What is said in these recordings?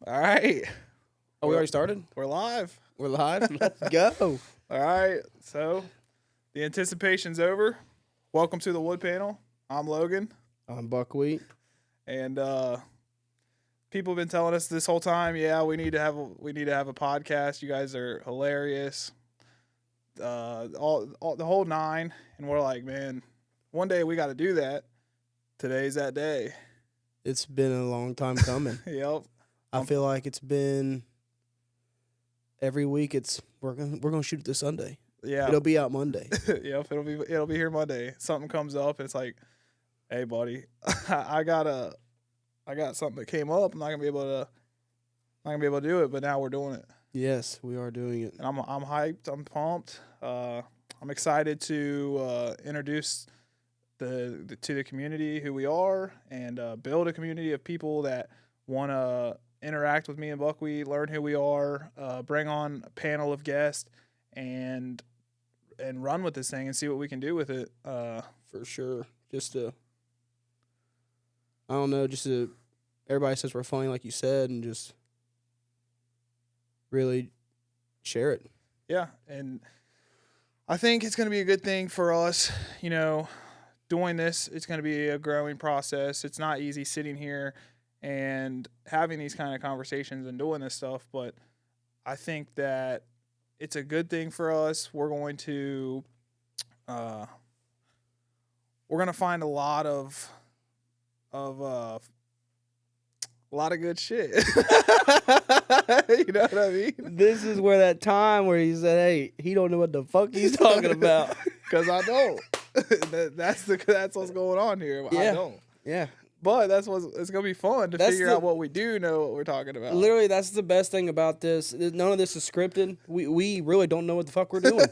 All right. Oh, we already started? We're live. We're live? Let's go. All right. So the anticipation's over. Welcome to the wood panel. I'm Logan. I'm Buckwheat. And people have been telling us this whole time, yeah, we need to have a podcast. You guys are hilarious. All the whole nine. And we're like, man, one day we got to do that. Today's that day. It's been a long time coming. Yep. I feel like it's been every week. We're gonna shoot it this Sunday. Yeah. It'll be out Monday. Yep. It'll be here Monday. Something comes up and it's like, hey, buddy, I got something that came up. I'm not gonna be able to do it, but now we're doing it. Yes, we are doing it. And I'm hyped. I'm pumped. I'm excited to introduce to the community who we are and build a community of people that want to interact with me and Buckwheat, learn who we are, bring on a panel of guests, and run with this thing and see what we can do with it. For sure. Everybody says we're funny, like you said, and just really share it. Yeah, and I think it's going to be a good thing for us, doing this. It's going to be a growing process. It's not easy sitting here and having these kind of conversations and doing this stuff, but I think that it's a good thing for us. We're going to find a lot of good shit. You know what I mean? This is where that time where he said, hey, he don't know what the fuck he's talking about. Because I don't. That's what's going on here. Yeah. I don't. Yeah. But it's gonna be fun to figure out what we do know what we're talking about. Literally, that's the best thing about this. None of this is scripted. We really don't know what the fuck we're doing.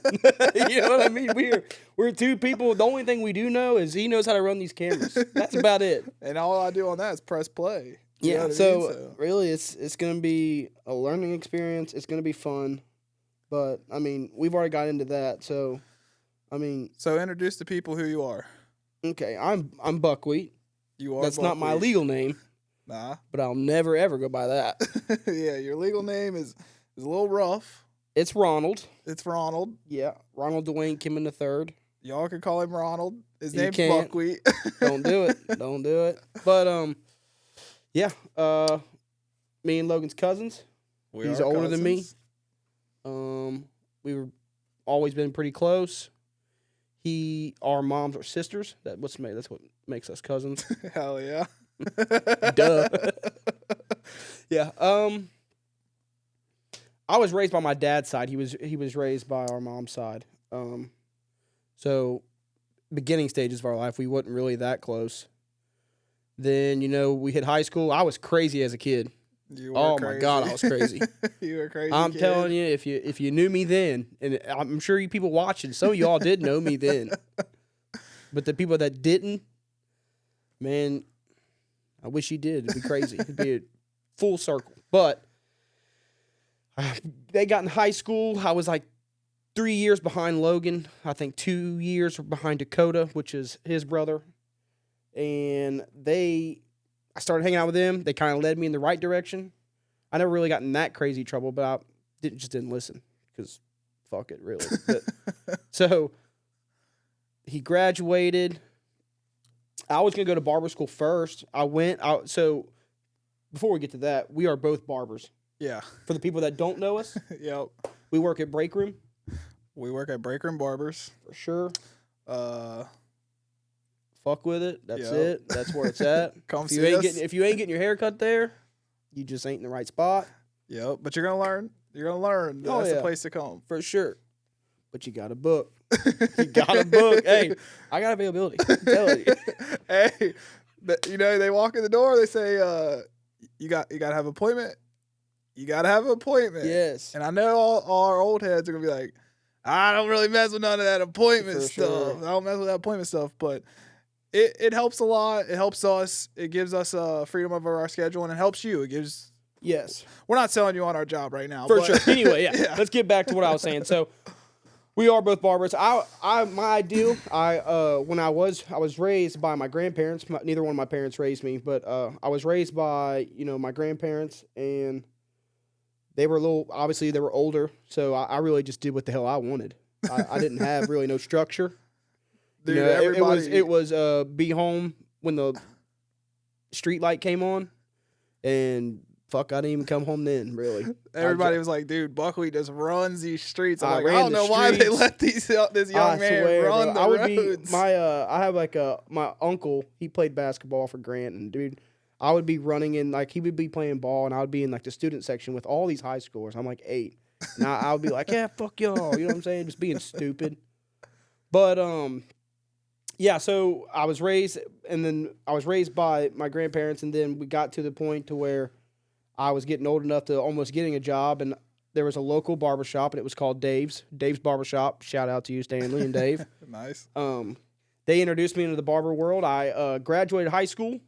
You know what I mean? We're two people. The only thing we do know is he knows how to run these cameras. That's about it. And all I do on that is press play. Yeah. So really, it's gonna be a learning experience. It's gonna be fun. But I mean, we've already got into that. So introduce to people who you are. Okay, I'm Buckwheat. You are. That's Buckwheat. not my legal name. Nah. But I'll never ever go by that. Yeah, your legal name is a little rough. It's Ronald. It's Ronald. Yeah, Ronald Dwayne Kimmon III. Y'all can call him Ronald. His You name's can't. Buckwheat. Don't do it. Don't do it. But yeah. Me and Logan's cousins. He's older than me. We were always been pretty close. Our moms are sisters. That's what makes us cousins. Hell yeah. Duh. Yeah. I was raised by my dad's side. He was raised by our mom's side. So beginning stages of our life, we wasn't really that close. Then, we hit high school. I was crazy as a kid. You were crazy. My God, I was crazy. You were crazy. I'm kid. telling you, if you knew me then, and I'm sure you people watching, some of y'all did know me then. But the people that didn't, man, I wish you did. It'd be crazy. It'd be a full circle. But they got in high school. I was like 3 years behind Logan. I think 2 years behind Dakota, which is his brother. And I started hanging out with them. They kind of led me in the right direction. I never really got in that crazy trouble, but I just didn't listen because fuck it, really. But, so he graduated. I was going to go to barber school first. So before we get to that, we are both barbers. Yeah. For the people that don't know us, Yep. we work at Break Room. We work at Break Room Barbers. For sure. Fuck with it. That's Yep. it. That's where it's at. Come if you see ain't us. if you ain't getting your hair cut there, you just ain't in the right spot. Yep. But you're gonna learn. You're gonna learn. Oh, That's yeah. the place to come. For sure. But you got to book. You got to book. Hey, I got availability. I'm telling you. Hey, they walk in the door. They say, "You got to have an appointment. You got to have an appointment." Yes. And I know all our old heads are gonna be like, "I don't really mess with none of that appointment For stuff. sure. I don't mess with that appointment stuff." But it helps a lot. It helps us. It gives us freedom over our schedule, and it helps you. It gives. Yes. We're not selling you on our job right now. For but sure. Anyway, yeah. Yeah. Let's get back to what I was saying. So We are both barbers. My ideal. When I was raised by my grandparents. Neither one of my parents raised me, but I was raised by my grandparents, and they were obviously they were older, so I really just did what the hell I wanted. I didn't have really no structure. Dude, it was be home when the street light came on, and fuck, I didn't even come home then. Really, everybody was like, "Dude, Buckwheat just runs these streets." I I don't know why they let this young man run the roads. I have my uncle. He played basketball for Grant, and dude, I would be running in he would be playing ball, and I would be in the student section with all these high schoolers. I'm like 8, and I would be like, "Yeah, fuck y'all," you know what I'm saying? Just being stupid. But yeah. So I was raised by my grandparents, and then we got to the point to where I was getting old enough to almost getting a job, and there was a local barbershop, and it was called Dave's Barbershop. Shout out to you, Stanley and Dave. Nice. They introduced me into the barber world. I graduated high school,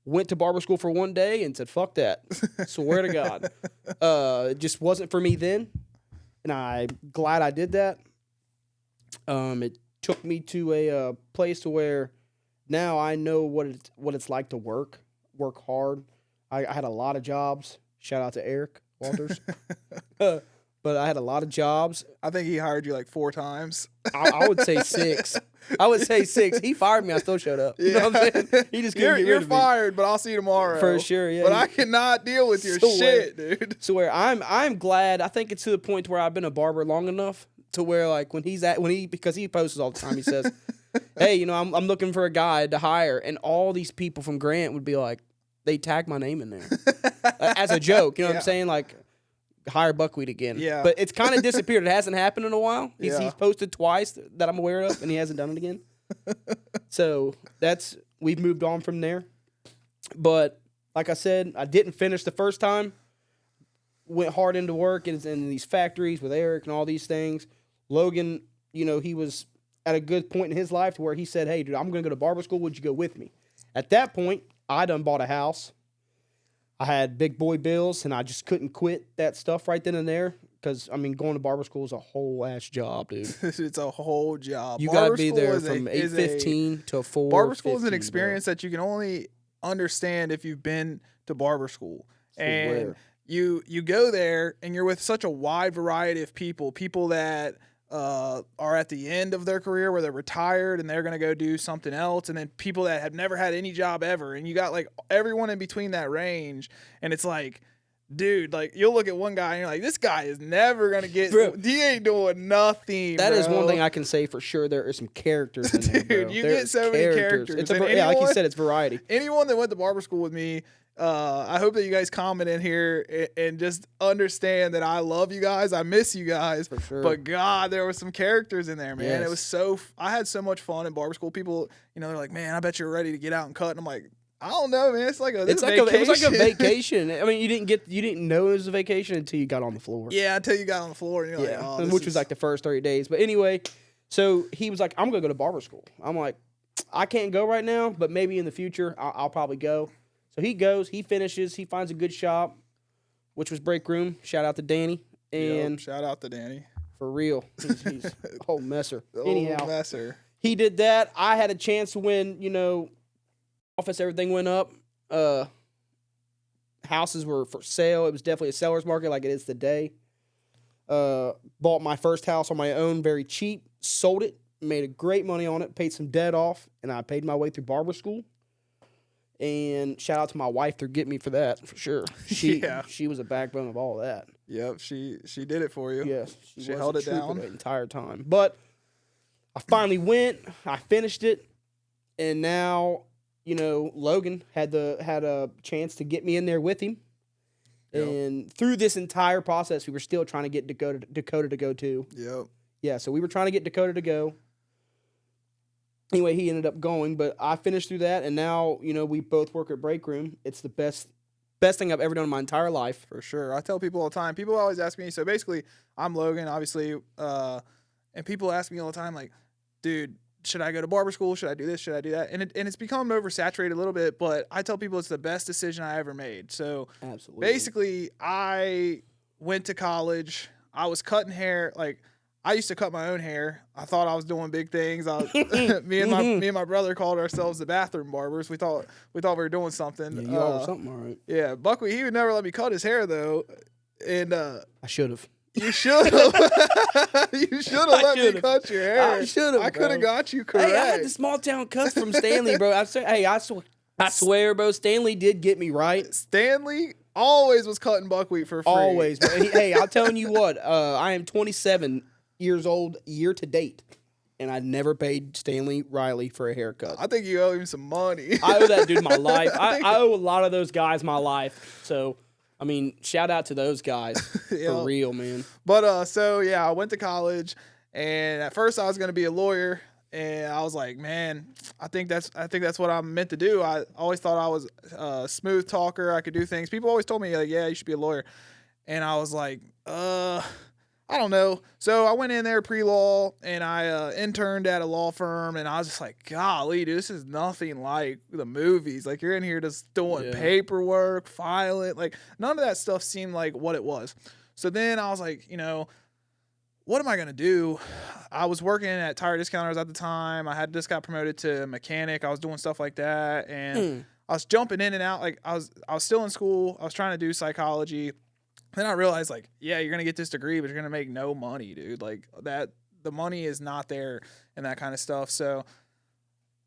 went to barber school for one day, and said, fuck that. Swear to God. It just wasn't for me then, and I'm glad I did that. It took me to a place to where now I know what it's like to work hard. I had a lot of jobs. Shout out to Eric Walters. But I had a lot of jobs. I think he hired you like 4 times. I would say 6. He fired me. I still showed up. You know what I'm saying? He just couldn't get rid of me. You're fired, but I'll see you tomorrow. For sure, yeah. But I cannot deal with your shit, dude. So where I'm glad. I think it's to the point where I've been a barber long enough to where because he posts all the time, he says, "Hey, I'm looking for a guy to hire," and all these people from Grant would be like, they tag my name in there as a joke. You know what I'm saying? Like, hire Buckwheat again. Yeah. But it's kind of disappeared. It hasn't happened in a while. He's posted twice that I'm aware of, and he hasn't done it again. So we've moved on from there. But like I said, I didn't finish the first time. Went hard into work in these factories with Eric and all these things. Logan, he was at a good point in his life to where he said, "Hey, dude, I'm going to go to barber school. Would you go with me?" At that point, I done bought a house. I had big boy bills, and I just couldn't quit that stuff right then and there because, going to barber school is a whole ass job, dude. It's a whole job. You got to be there from 8:15 to 4:15. Barber school is an experience that you can only understand if you've been to barber school. And you go there, and you're with such a wide variety of people that are at the end of their career where they're retired and they're going to go do something else, and then people that have never had any job ever, and you got like everyone in between that range, and it's like, dude, like you'll look at one guy and you're like, this guy is never going to get, he ain't doing nothing. That is one thing I can say for sure. There are some characters in there, bro. Dude, you get so many characters. It's like you said, it's variety. Anyone that went to barber school with me, I hope that you guys comment in here and just understand that I love you guys. I miss you guys. For sure. But God, there were some characters in there, man. Yes. It was I had so much fun in barber school. People, they're like, man, I bet you're ready to get out and cut. And I'm like, I don't know, man. It was like a vacation. I mean, you didn't know it was a vacation until you got on the floor. Yeah, until you got on the floor. And you're like, oh, which was like the first 30 days. But anyway, so he was like, I'm going to go to barber school. I'm like, I can't go right now, but maybe in the future I'll probably go. So he goes, he finishes, he finds a good shop, which was Break Room. Shout out to Danny. And shout out to Danny. For real. He's a whole messer. Anyhow, messer. He did that. I had a chance when, office, everything went up. Houses were for sale. It was definitely a seller's market like it is today. Bought my first house on my own, very cheap. Sold it, made a great money on it, paid some debt off, and I paid my way through barber school. And shout out to my wife to get me for that, for sure. She was a backbone of all that. Yep, she did it for you. Yes, she held it down the entire time. But I finally went. I finished it, and now Logan had a chance to get me in there with him. Yep. And through this entire process, we were still trying to get Dakota to go too. Yep. Yeah, so we were trying to get Dakota to go. Anyway, he ended up going, but I finished through that, and now, we both work at Break Room. It's the best thing I've ever done in my entire life. For sure. I tell people all the time. People always ask me, so basically, I'm Logan, obviously, and people ask me all the time, like, dude, should I go to barber school? Should I do this? Should I do that? And it's become oversaturated a little bit, but I tell people it's the best decision I ever made. So absolutely, basically, I went to college. I was cutting hair. Like, I used to cut my own hair. I thought I was doing big things. Me and my brother called ourselves the bathroom barbers. We thought we were doing something. Yeah, you all were something, all right. Yeah, Buckwheat, he would never let me cut his hair though, and I should have. you should have. You should have let me cut your hair. I should have. I could have got you correct. Hey, I had the small town cuts from Stanley, bro. I swear, bro. Stanley did get me right. Stanley always was cutting Buckwheat for free. Always, bro. Hey, I'm telling you what. I am 27 years old year to date, and I never paid Stanley Riley for a haircut. I think you owe him some money. I owe that dude my life. I owe a lot of those guys my life. So, I mean, shout out to those guys for real, man. But so yeah, I went to college, and at first I was gonna be a lawyer, and I was like, man, I think that's what I'm meant to do. I always thought I was a smooth talker. I could do things. People always told me like, yeah, you should be a lawyer, and I was like, I don't know. So I went in there pre-law, and I interned at a law firm, and I was just like, golly, dude, this is nothing like the movies. Like, you're in here just doing paperwork, filing. Like, none of that stuff seemed like what it was. So then I was like, what am I going to do? I was working at tire discounters at the time. I had just got promoted to mechanic. I was doing stuff like that, and I was jumping in and out. Like, I was still in school. I was trying to do psychology. Then I realized, like, yeah, you're going to get this degree, but you're going to make no money, dude. Like, the money is not there and that kind of stuff. So,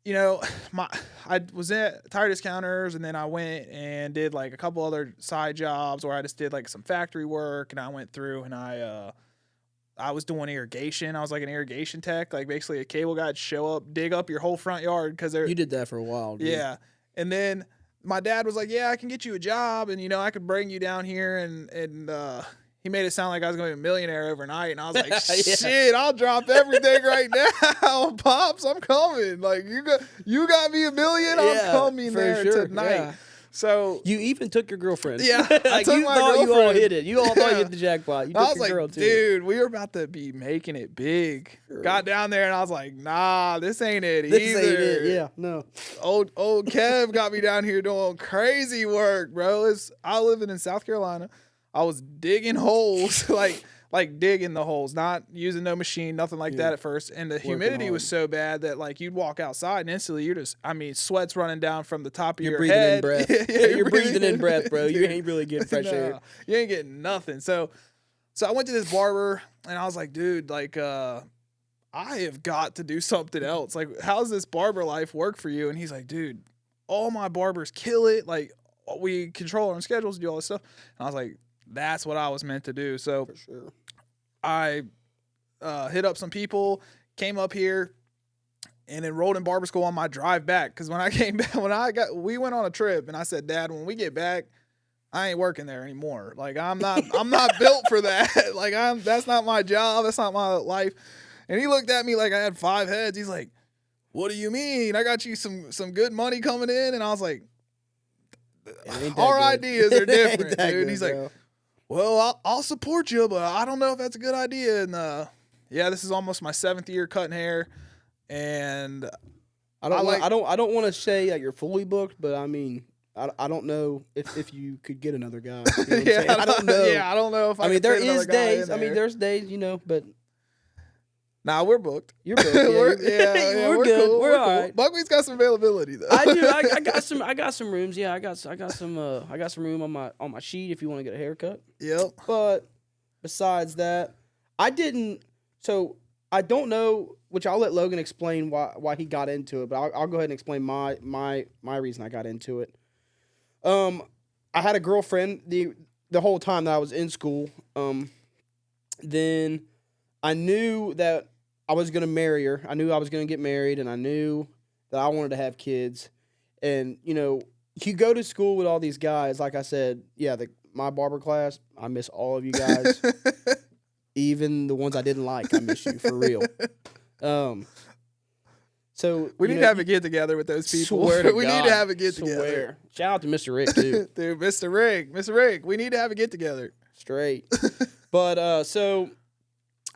I was at tire discounters, and then I went and did, like, a couple other side jobs where I just did, like, some factory work, and I went through and I was doing irrigation. I was, like, an irrigation tech. Like, basically a cable guy'd show up, dig up your whole front yard. You did that for a while, dude. Yeah. And then my dad was like, yeah, I can get you a job, and, I could bring you down here, and he made it sound like I was going to be a millionaire overnight, and I was like, shit, I'll drop everything right now, Pops, I'm coming. Like, you got me $1 million, I'm coming there tonight. Yeah. So you even took your girlfriend. Yeah, like you thought you all hit it. You all thought you hit the jackpot. You took your girl too. Dude, we were about to be making it big. Sure. Got down there and I was like, nah, this ain't it either. This ain't it. Yeah, no. Old Kev got me down here doing crazy work, bro. I living in South Carolina. I was digging holes, like digging the holes, not using no machine, nothing like that at first. And the humidity was so bad that, like, you'd walk outside and instantly you're just, sweat's running down from the top of your head. You're breathing in breath. You're breathing in breath, bro. You ain't really getting fresh air. You ain't getting nothing. So I went to this barber, and I was like, dude, like, I have got to do something else. Like, how's this barber life work for you? And he's like, dude, all my barbers kill it. Like, we control our own schedules, do all this stuff. And I was like, that's what I was meant to do. So for sure. I hit up some people, came up here, and enrolled in barber school on my drive back. Because when I came back, we went on a trip, and I said, Dad, when we get back, I ain't working there anymore. Like, I'm not built for that. Like, that's not my job. That's not my life. And he looked at me like I had 5 heads. He's like, what do you mean? I got you some good money coming in. And I was like, our ideas are different, dude. He's like, well, I'll support you, but I don't know if that's a good idea. And this is almost my 7th year cutting hair, and I don't want to say that you're fully booked, but I mean, I don't know if you could get another guy. You know what I'm saying? I don't know. Yeah, I don't know if I mean, there is days. I mean, there's days, but. Nah, we're booked. You're booked. Yeah, we're good. Cool. We're all right. Buckwheat's got some availability though. I do. I got some rooms. Yeah, I got some room on my sheet if you want to get a haircut. Yep. But besides that, I don't know. Which I'll let Logan explain why he got into it. But I'll go ahead and explain my reason I got into it. I had a girlfriend the whole time that I was in school. Then I knew that I was going to marry her. I knew I was going to get married, and I knew that I wanted to have kids. And, you go to school with all these guys. Like I said, my barber class, I miss all of you guys. Even the ones I didn't like, I miss you, for real. So we need to have a get-together with those people. We need to have a get-together. Shout out to Mr. Rick, too. Dude, Mr. Rick, we need to have a get-together. Straight. But, so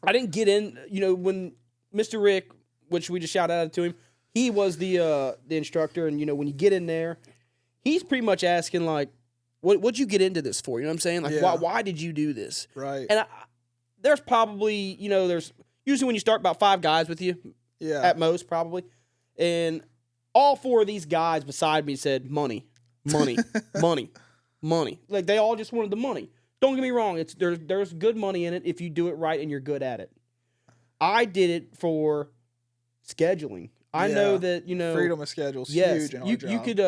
I didn't get in, when Mr. Rick, which we just shout out to him, he was the instructor, and when you get in there, he's pretty much asking like, what'd you get into this for? You know what I'm saying? Like, why did you do this? Right. And there's probably, usually when you start about 5 guys with you, Yeah. at most probably, and all 4 of these guys beside me said money, money, money, money. Like they all just wanted the money. Don't get me wrong, there's good money in it if you do it right and you're good at it. I did it for scheduling. I know that, freedom of schedule is yes, huge in our job. you could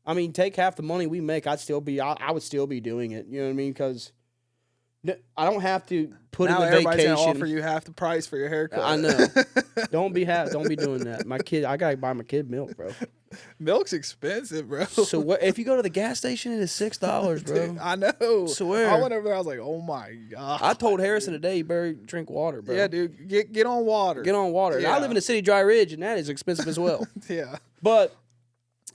I mean, take half the money we make, I would still be doing it. You know what I mean? Because I don't have to put now in the everybody's vacation. gonna offer you half the price for your haircut. I know. Don't be doing that. My kid, I gotta buy my kid milk, bro. Milk's expensive, bro. So what if you go to the gas station? It is $6, bro. Dude, I know. Swear. I went over there. I was like, oh my god. I told Harrison today, you better drink water, bro. Yeah, dude, get on water. Get on water. Yeah. I live in the city, Dry Ridge, and that is expensive as well. Yeah. But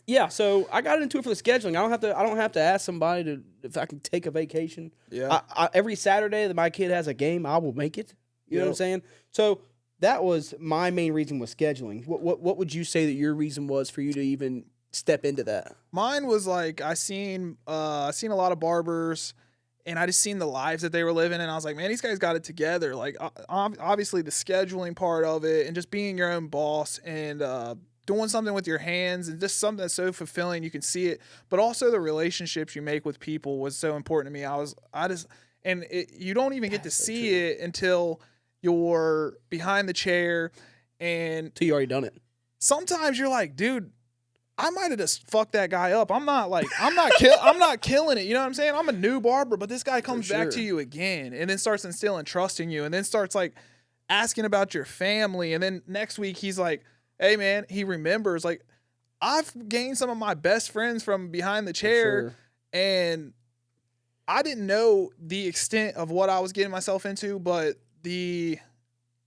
yeah, so I got into it for the scheduling. I don't have to ask somebody if I can take a vacation. Yeah. Every Saturday that my kid has a game, I will make it. You know what I'm saying? So that was my main reason was scheduling. What would you say that your reason was for you to even step into that? Mine was like I seen a lot of barbers, and I just seen the lives that they were living, and I was like, man, these guys got it together. Like obviously the scheduling part of it, and just being your own boss, and doing something with your hands, and just something that's so fulfilling. You can see it, but also the relationships you make with people was so important to me. You don't even get to see it until you're behind the chair, and Till you already done it. sometimes you're like, dude, I might have just fucked that guy up. I'm not killing it. You know what I'm saying? I'm a new barber, but this guy comes back to you again, and then starts instilling trust in you, and then starts like asking about your family, and then next week he's like, hey man, he remembers. Like, I've gained some of my best friends from behind the chair, and I didn't know the extent of what I was getting myself into, but the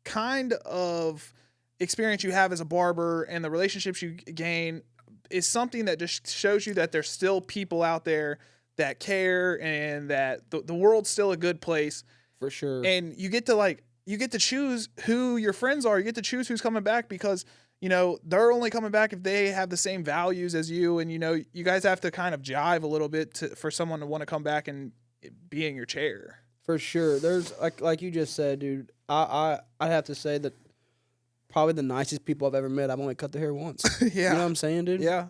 kind of experience you have as a barber and the relationships you gain is something that just shows you that there's still people out there that care, and that the world's still a good place. For sure. And you get to choose who your friends are. You get to choose who's coming back, because they're only coming back if they have the same values as you, and you guys have to kind of jive a little bit for someone to want to come back and be in your chair. For sure. There's like you just said, dude. I have to say that probably the nicest people I've ever met. I've only cut their hair once. Yeah. You know what I'm saying, dude? Yeah.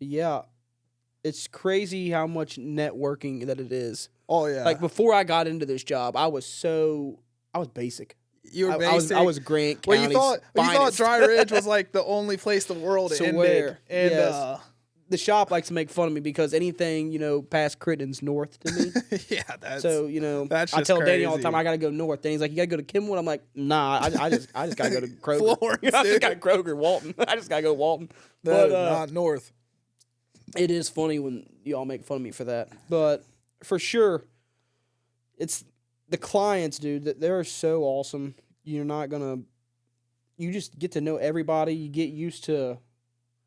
Yeah. It's crazy how much networking that it is. Oh yeah. Like before I got into this job, I was basic. You were basic. I was Grant County's you thought finest. Dry Ridge was like the only place the world ended. And yes. The shop likes to make fun of me because anything, past Crittenden's north to me. Yeah, that's so, that's I just tell Danny all the crazy. time I gotta go north. Danny's like, you gotta go to Kenwood. I'm like, nah, I just gotta go to Kroger. Florence, I just dude. gotta Kroger, Walton. I just gotta go Walton. That But is not north. it is funny when y'all make fun of me for that. But for sure, it's the clients, dude, that they're so awesome. You just get to know everybody. You get used to.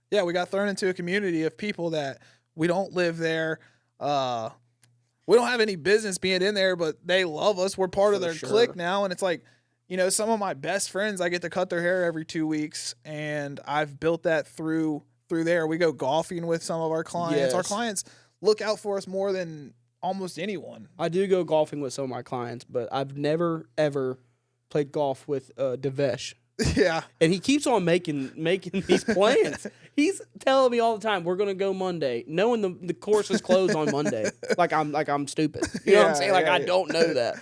Yeah, we got thrown into a community of people that we don't live there. We don't have any business being in there, but they love us. We're part of their clique now, and it's like, some of my best friends, I get to cut their hair every 2 weeks, and I've built that through there. We go golfing with some of our clients. Yes. Our clients look out for us more than almost anyone. I do go golfing with some of my clients, but I've never ever played golf with Devesh. Yeah. And he keeps on making these plans. He's telling me all the time, we're gonna go Monday, knowing the course is closed on Monday. Like I'm stupid. You know what I'm saying? Like I don't know that.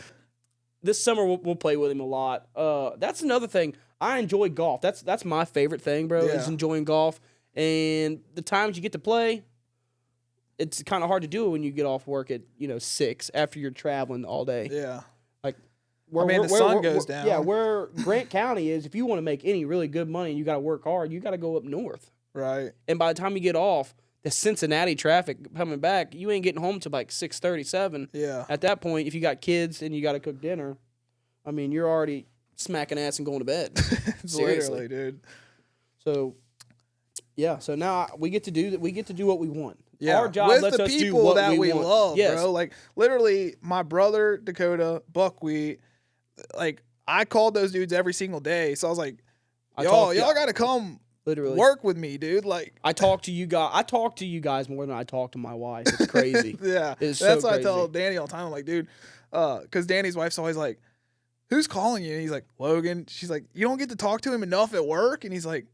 This summer we'll play with him a lot. That's another thing. I enjoy golf. That's my favorite thing, bro. Yeah. Is enjoying golf. And the times you get to play, it's kind of hard to do it when you get off work at 6 after you're traveling all day. Yeah. Like the sun goes down. Yeah, where Grant County is, if you want to make any really good money and you got to work hard, you got to go up north. Right. And by the time you get off, the Cincinnati traffic coming back, you ain't getting home till like 6:37. Yeah. At that point, if you got kids and you got to cook dinner, I mean, you're already smacking ass and going to bed. Seriously, literally, dude. So, yeah. So now we get to do that. We get to do what we want. Yeah, Our job with lets the us do people what that we want. love, Yes. bro. Like literally, my brother Dakota Buckwheat, like I called those dudes every single day. So I was like, y'all got to come literally work with me, dude. Like I talk to you guys. I talk to you guys more than I talk to my wife. It's crazy. yeah, It's that's so what crazy. I tell Danny all the time. I'm like, dude, because Danny's wife's always like, who's calling you? And he's like, Logan. She's like, you don't get to talk to him enough at work? And he's like,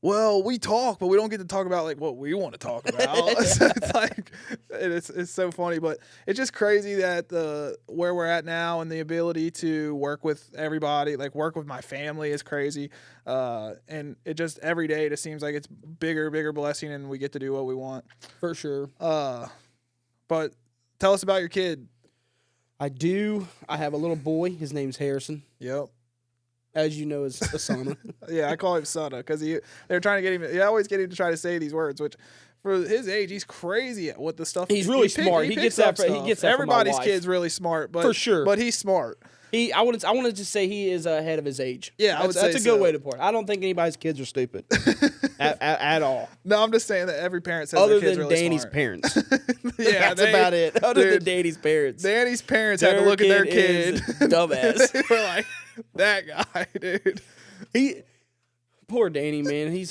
well, we talk, but we don't get to talk about like what we want to talk about. So it's like, it's so funny, but it's just crazy that where we're at now and the ability to work with everybody, like work with my family is crazy. And it just every day it just seems like it's bigger blessing, and we get to do what we want. For sure. But tell us about your kid. I do. I have a little boy. His name's Harrison. Yep. As you know, is Asana. Yeah, I call him Sada because they're trying to get him. They always get him to try to say these words, which for his age, he's crazy at what the stuff. He's really smart. He gets that. He gets that. Everybody's from my wife. kid's really smart, but for sure. But he's smart. I want to just say he is ahead of his age. Yeah, that's a good way to put it. I don't think anybody's kids are stupid at all. No, I'm just saying that every parent says other their kid's than really Danny's smart. parents. Yeah, that's about it. Other than Danny's parents. Danny's parents had to look at their kid. Dumbass. They were like, that guy, dude. Poor Danny, man.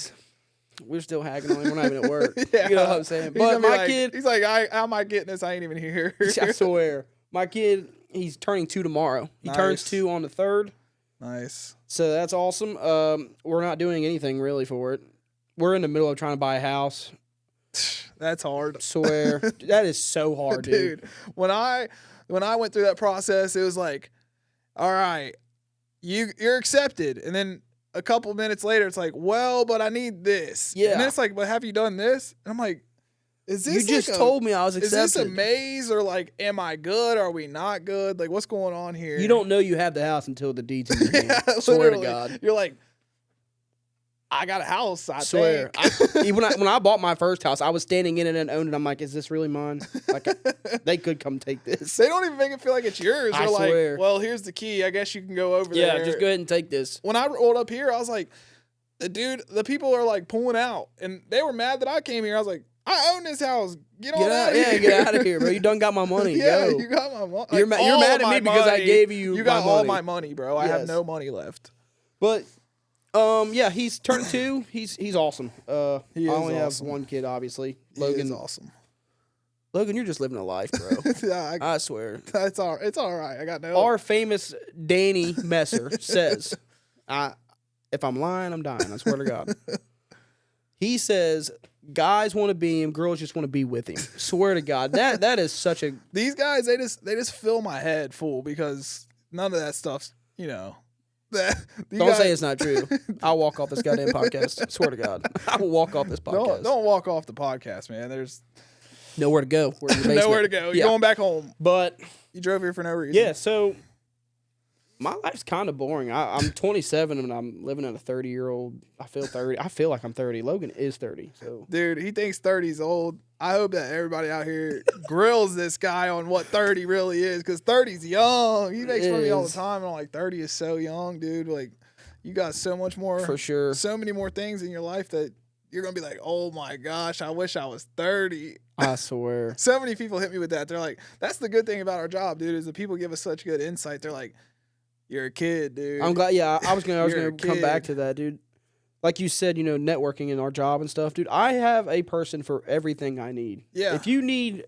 We're still haggling on him. We're not even at work. Yeah. You know what I'm saying? But my kid, he's like, how am I getting this? I ain't even here. I swear, my kid, he's turning 2 tomorrow. He turns 2 on the 3rd. Nice. So that's awesome. We're not doing anything really for it. We're in the middle of trying to buy a house. That's hard. Swear, that is so hard, dude. When I went through that process, it was like, all right, you're accepted, and then a couple minutes later, it's like, well, but I need this. Yeah. And then it's like, but have you done this? And I'm like, is this? You just told me I was accepted. Is this a maze, or like, am I good? Are we not good? Like, what's going on here? You don't know you have the house until the deed's in your name. Yeah, Swear to God. You're like, I got a house. I swear. think. When I bought my first house, I was standing in it and owned it. I'm like, is this really mine? Like, they could come take this. They don't even make it feel like it's yours. I They're like, swear. well, here's the key. I guess you can go over Yeah, there. just go ahead and take this. When I rolled up here, I was like, the people are like pulling out, and they were mad that I came here. I was like, I own this house. Get out of here. Yeah, get out of here, bro. You done got my money. Yeah, Go. you got my money. You're mad at me because I gave you You got my all money. my money, bro. I have no money left. But yeah, he's turned 2. He's awesome. I only have one kid, obviously. Logan is awesome. Logan, you're just living a life, bro. Yeah, I swear. It's all right. I got no. Our famous Danny Messer says, if I'm lying, I'm dying. I swear to God. He says, guys want to be him, girls just want to be with him. Swear to God. That is such a... These guys, they just fill my head full because none of that stuff's, Don't say it's not true. I'll walk off this goddamn podcast. Swear to God. I will walk off this podcast. Don't walk off the podcast, man. There's nowhere to go. We're in the basement. nowhere to go. You're going back home. But you drove here for no reason. Yeah, so my life's kind of boring. I'm 27 and I'm living at a 30-year-old. I feel 30. I feel like I'm 30. Logan is 30. So dude, he thinks 30's old. I hope that everybody out here grills this guy on what 30 really is, because 30's young. He makes fun of me all the time, and I'm like, 30 is so young, dude. Like, you got so much more. For sure. So many more things in your life that you're going to be like, oh my gosh, I wish I was 30. I swear. So many people hit me with that. They're like, that's the good thing about our job, dude, is that people give us such good insight. They're like, you're a kid, dude. I'm glad. Yeah, I was gonna come back to that, dude. Like you said, networking in our job and stuff, dude. I have a person for everything I need. Yeah. If you need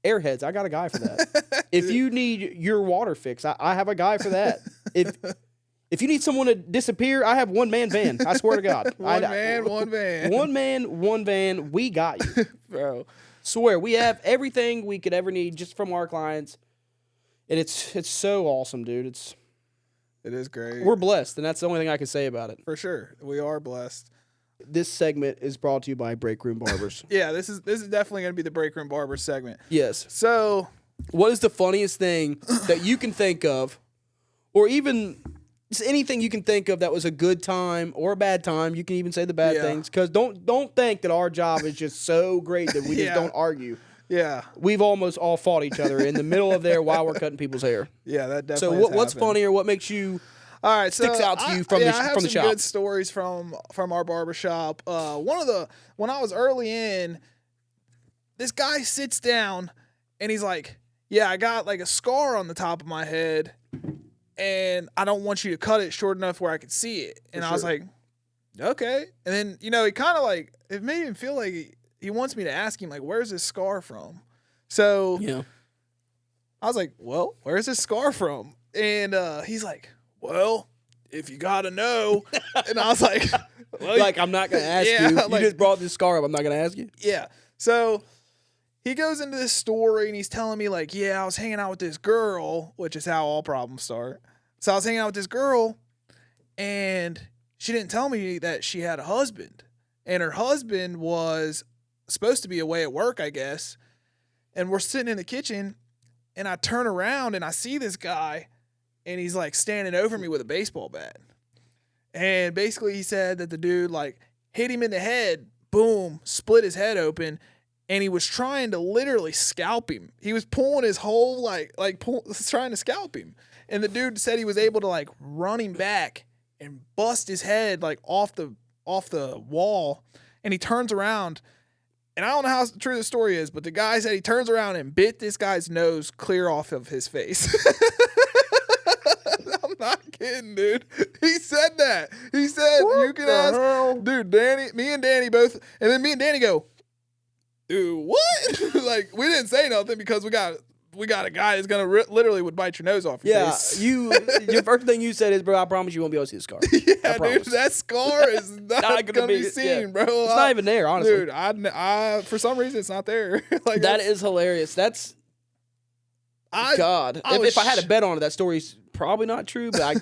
airheads, I got a guy for that. If you need your water fixed, I have a guy for that. If you need someone to disappear, I have one man van. I swear to God. One man, one van. One man, one van. We got you, bro. Swear, we have everything we could ever need just from our clients, and it's so awesome, dude. It is great. We're blessed, and that's the only thing I can say about it. For sure. We are blessed. This segment is brought to you by Break Room Barbers. Yeah, this is definitely going to be the Break Room Barber segment. Yes. So, what is the funniest thing that you can think of, or even just anything you can think of that was a good time or a bad time? You can even say the bad things, because don't think that our job is just so great that we just don't argue. Yeah. We've almost all fought each other in the middle of there while we're cutting people's hair. Yeah, that definitely. So what's funny, or what makes you sticks out to you from the I have some shop? good stories from our barbershop. When I was early in, this guy sits down and he's like, "Yeah, I got like a scar on the top of my head, and I don't want you to cut it short enough where I could see it." And I was like, "Okay." And then he kind of like, it made him feel like he wants me to ask him, like, where's this scar from? So I was like, well, where's this scar from? And he's like, well, if you gotta know. And I was like, well, Like, I'm not going to ask you. You like, just brought this scar up. I'm not going to ask you. yeah. So he goes into this story and he's telling me, like, yeah, I was hanging out with this girl, which is how all problems start. So I was hanging out with this girl and she didn't tell me that she had a husband. And her husband was supposed to be away at work, I guess. And we're sitting in the kitchen and I turn around and I see this guy and he's like standing over me with a baseball bat. And basically he said that the dude like hit him in the head, boom, split his head open, and he was trying to literally scalp him. He was pulling his whole trying to scalp him. And the dude said he was able to like run him back and bust his head like off the wall. And he turns around, and I don't know how true the story is, but the guy said he turns around and bit this guy's nose clear off of his face. I'm not kidding, dude. He said that. He said, what you can ask, hell? Dude, me and Danny both, and then me and Danny go, dude, what? Like, we didn't say nothing because we got a guy that's gonna literally would bite your nose off your face. Your first thing you said is, bro, I promise you won't be able to see the scar. Yeah, dude, that scar is not gonna be seen, bro. It's not even there, honestly. Dude, I for some reason it's not there. Like, that is hilarious. That's God. If I had a bet on it, that story's probably not true. But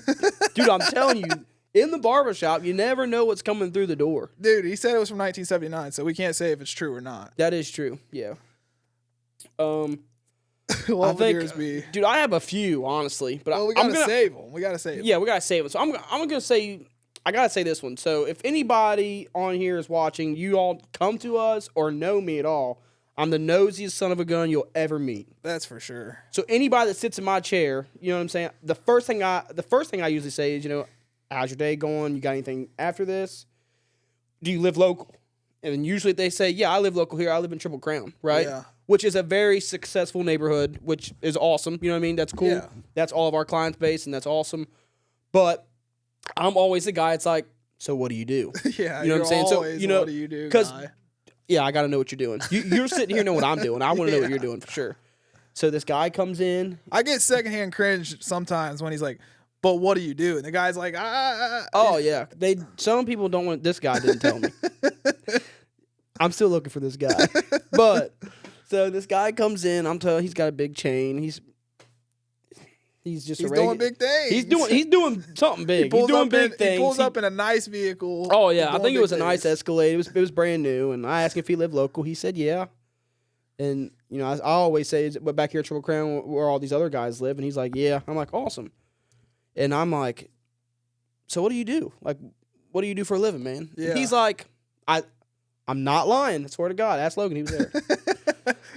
dude, I'm telling you, in the barbershop, you never know what's coming through the door. Dude, he said it was from 1979, so we can't say if it's true or not. That is true. Yeah. What would yours be? Dude, I have a few, honestly, but we gotta save them. We gotta save them. Yeah, we gotta save them. So I'm gonna say, I gotta say this one. So if anybody on here is watching, you all come to us or know me at all, I'm the nosiest son of a gun you'll ever meet. That's for sure. So anybody that sits in my chair, you know what I'm saying? The first thing I usually say is, how's your day going? You got anything after this? Do you live local? And then usually they say, yeah, I live local here. I live in Triple Crown, right? Yeah. Which is a very successful neighborhood, which is awesome. You know what I mean? That's cool. Yeah. That's all of our client base, and that's awesome. But I'm always the guy that's like, so what do you do? Yeah, you know what I'm saying? So, what do you do, guy? Yeah, I got to know what you're doing. You're sitting here knowing what I'm doing. I want to know what you're doing for sure. So this guy comes in. I get secondhand cringe sometimes when he's like, but what do you do? And the guy's like, Oh, yeah. Some people don't want, this guy didn't tell me. I'm still looking for this guy. But, so this guy comes in. I'm telling you, he's got a big chain. He's doing big things. He's doing something big. He's doing big things. He pulls up in a nice vehicle. Oh, yeah. I think it was a nice Escalade. It was brand new. And I asked him if he lived local. He said, yeah. And, I always say, but back here at Triple Crown where all these other guys live. And he's like, yeah. I'm like, awesome. And I'm like, so what do you do? Like, what do you do for a living, man? Yeah. And he's like, I'm not lying. I swear to God. Ask Logan. He was there.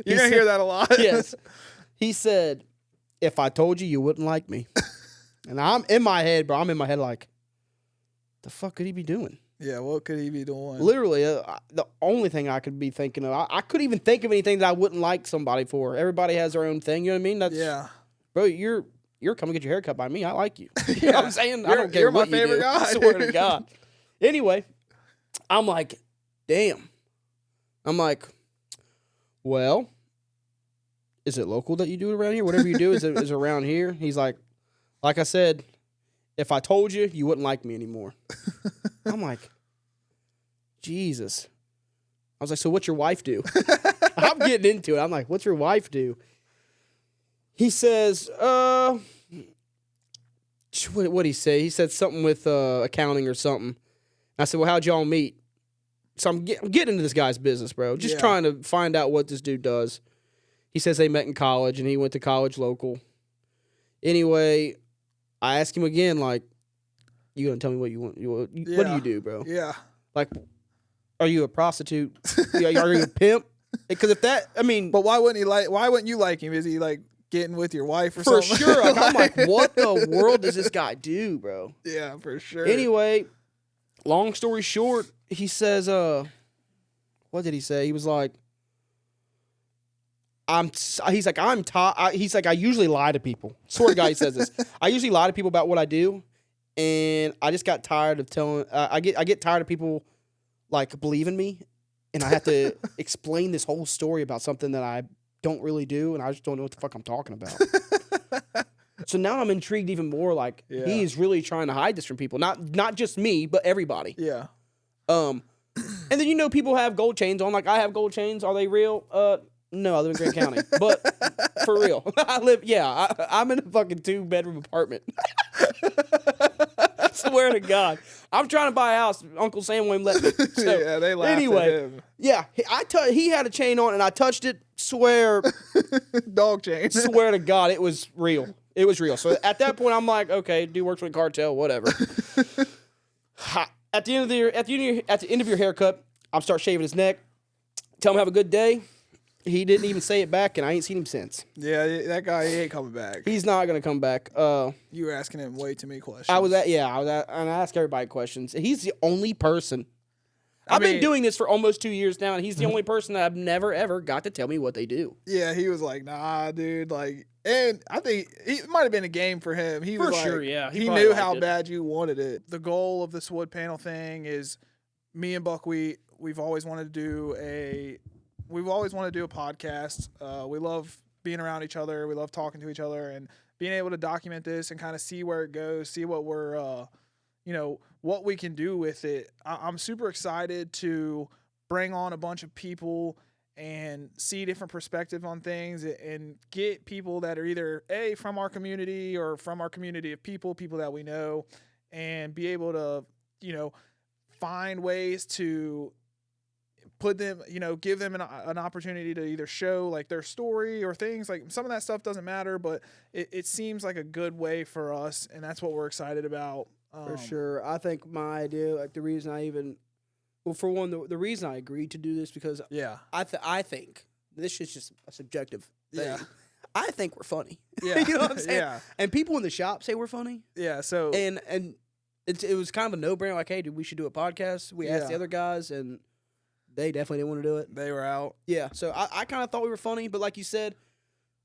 You're going to hear that a lot. Yes. He said, if I told you, you wouldn't like me. And I'm in my head, bro. I'm in my head like, the fuck could he be doing? Yeah, what could he be doing? Literally, the only thing I could be thinking of, I couldn't even think of anything that I wouldn't like somebody for. Everybody has their own thing. You know what I mean? Yeah. Bro, you're coming to get your hair cut by me. I like you. You know what I'm saying? I don't care you're what my you favorite do. guy. I swear to God. Anyway, I'm like, damn. I'm like, well, is it local that you do it around here? Whatever you do is around here. He's like I said, if I told you, you wouldn't like me anymore. I'm like, Jesus. I was like, so what's your wife do? I'm getting into it. I'm like, what's your wife do? He says, what'd he say? He said something with accounting or something. I said, well, how'd y'all meet? So I'm getting into this guy's business, bro. Just trying to find out what this dude does. He says they met in college, and he went to college local. Anyway, I asked him again, like, you gonna tell me what you want? What do you do, bro? Yeah. Like, are you a prostitute? Are you a pimp? Because if that, I mean, but why wouldn't you like him? Is he like getting with your wife or for something? sure? Like, I'm like, what the world does this guy do, bro? Yeah, for sure. Anyway, long story short, he says, what did he say? He was like, he's like, I usually lie to people. Swear to God, he says this. I usually lie to people about what I do, and I just got tired of telling. I get tired of people like believing me, and I have to explain this whole story about something that I don't really do, and I just don't know what the fuck I'm talking about. So now I'm intrigued even more. Like he is really trying to hide this from people, not just me, but everybody. Yeah. And then people have gold chains on. Like I have gold chains. Are they real? No, I live in Grant County, but for real, I'm in a fucking 2-bedroom apartment. Swear to God, I'm trying to buy a house. Uncle Sam won't let me. So, yeah, they laughed at him. Yeah, he had a chain on, and I touched it. Swear, dog chain. Swear to God, it was real. It was real. So at that point, I'm like, okay, dude works for the cartel, whatever. At the end of your haircut, I'm start shaving his neck. Tell him have a good day. He didn't even say it back, and I ain't seen him since. Yeah, that guy, he ain't coming back. He's not gonna come back. You were asking him way too many questions. and I ask everybody questions. He's the only person. I've been doing this for almost 2 years now, and he's the only person that I've never ever got to tell me what they do. Yeah, he was like, nah, dude, like, and I think it might have been a game for him. He was sure, like, yeah. He knew how bad you wanted it. The goal of this wood panel thing is me and Buckwheat. We've always wanted to do a podcast. We love being around each other. We love talking to each other and being able to document this and kind of see where it goes, see what we're, what we can do with it. I'm super excited to bring on a bunch of people and see different perspective on things and get people that are either from our community or from our community of people that we know, and be able to, find ways to put them, give them an opportunity to either show like their story or things. Like some of that stuff doesn't matter, but it seems like a good way for us, and that's what we're excited about. For sure. I think my idea, like the reason for one, the reason I agreed to do this because I think this is just a subjective thing. Yeah. I think we're funny. Yeah. You know what I'm saying? Yeah. And people in the shop say we're funny. Yeah. So and it was kind of a no-brainer. Like, hey, dude, we should do a podcast. We asked the other guys, and they definitely didn't want to do it. They were out. Yeah. So I kind of thought we were funny, but like you said,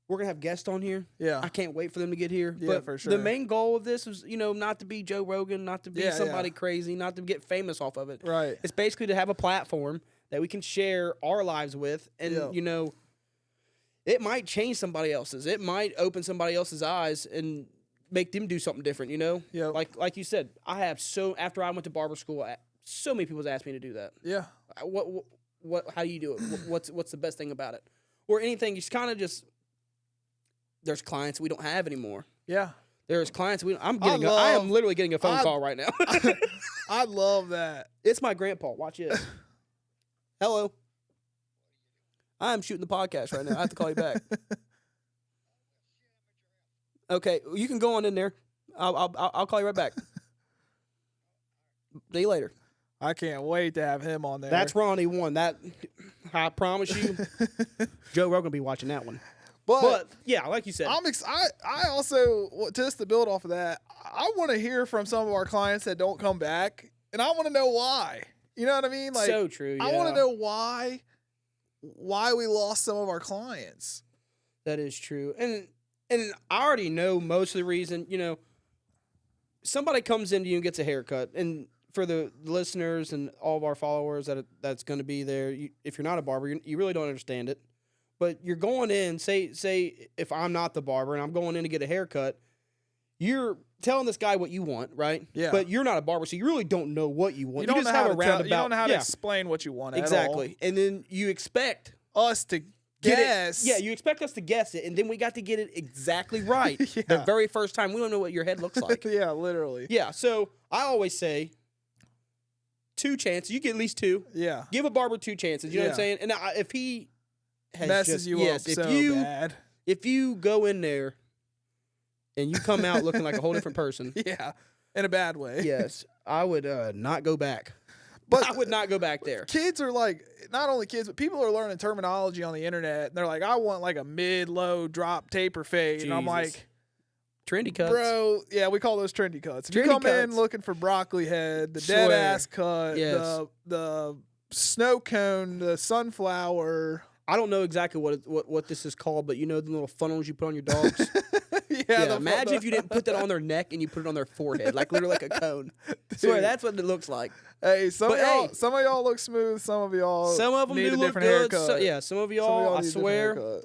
we're going to have guests on here. Yeah. I can't wait for them to get here. Yeah, but for sure. The main goal of this was, not to be Joe Rogan, not to be somebody crazy, not to get famous off of it. Right. It's basically to have a platform that we can share our lives with. And, it might change somebody else's. It might open somebody else's eyes and make them do something different, Yeah. Like you said, after I went to barber school, so many people asked me to do that. Yeah. How do you do it? What's the best thing about it? Or anything, it's kind of just, there's clients we don't have anymore. Yeah. There's clients I am literally getting a phone call right now. I love that. It's my grandpa. Watch it. Hello. I'm shooting the podcast right now. I have to call you back. Okay, you can go on in there. I'll call you right back. See you later. I can't wait to have him on there. That's Ronnie one. That I promise you, Joe Rogan will be watching that one. But yeah, like you said, I also, just to build off of that, I want to hear from some of our clients that don't come back, and I want to know why. You know what I mean? Like, so true. Yeah. I want to know why we lost some of our clients. That is true, and I already know most of the reason. Somebody comes into you and gets a haircut, and for the listeners and all of our followers that's going to be there, if you're not a barber, you really don't understand it. But you're going in, say if I'm not the barber and I'm going in to get a haircut, you're telling this guy what you want, right? Yeah. But you're not a barber, so you really don't know what you want. You don't know how to explain what you want exactly. At all. And then you expect us to guess. Yeah, you expect us to guess it, and then we got to get it exactly right the very first time. We don't know what your head looks like. Yeah, literally. Yeah, so I always say 2 chances. You get at least 2. Yeah. Give a barber 2 chances. You know what I'm saying? And if he messes you up so bad. If you go in there and you come out looking like a whole different person. Yeah, in a bad way. Yes, I would not go back. But I would not go back there. Kids are like, not only kids, but people are learning terminology on the internet. And they're like, I want like a mid-low drop taper fade. Jesus. And I'm like, trendy cuts. Bro, yeah, we call those trendy cuts. If you come in looking for broccoli head, the dead ass cut, the snow cone, the sunflower. I don't know exactly what this is called, but the little funnels you put on your dogs. Yeah. Imagine if you didn't put that on their neck and you put it on their forehead, like literally like a cone. I swear, that's what it looks like. Hey, some of y'all look smooth. Some of y'all some of them need do a look different good. haircut. Some of y'all, I swear,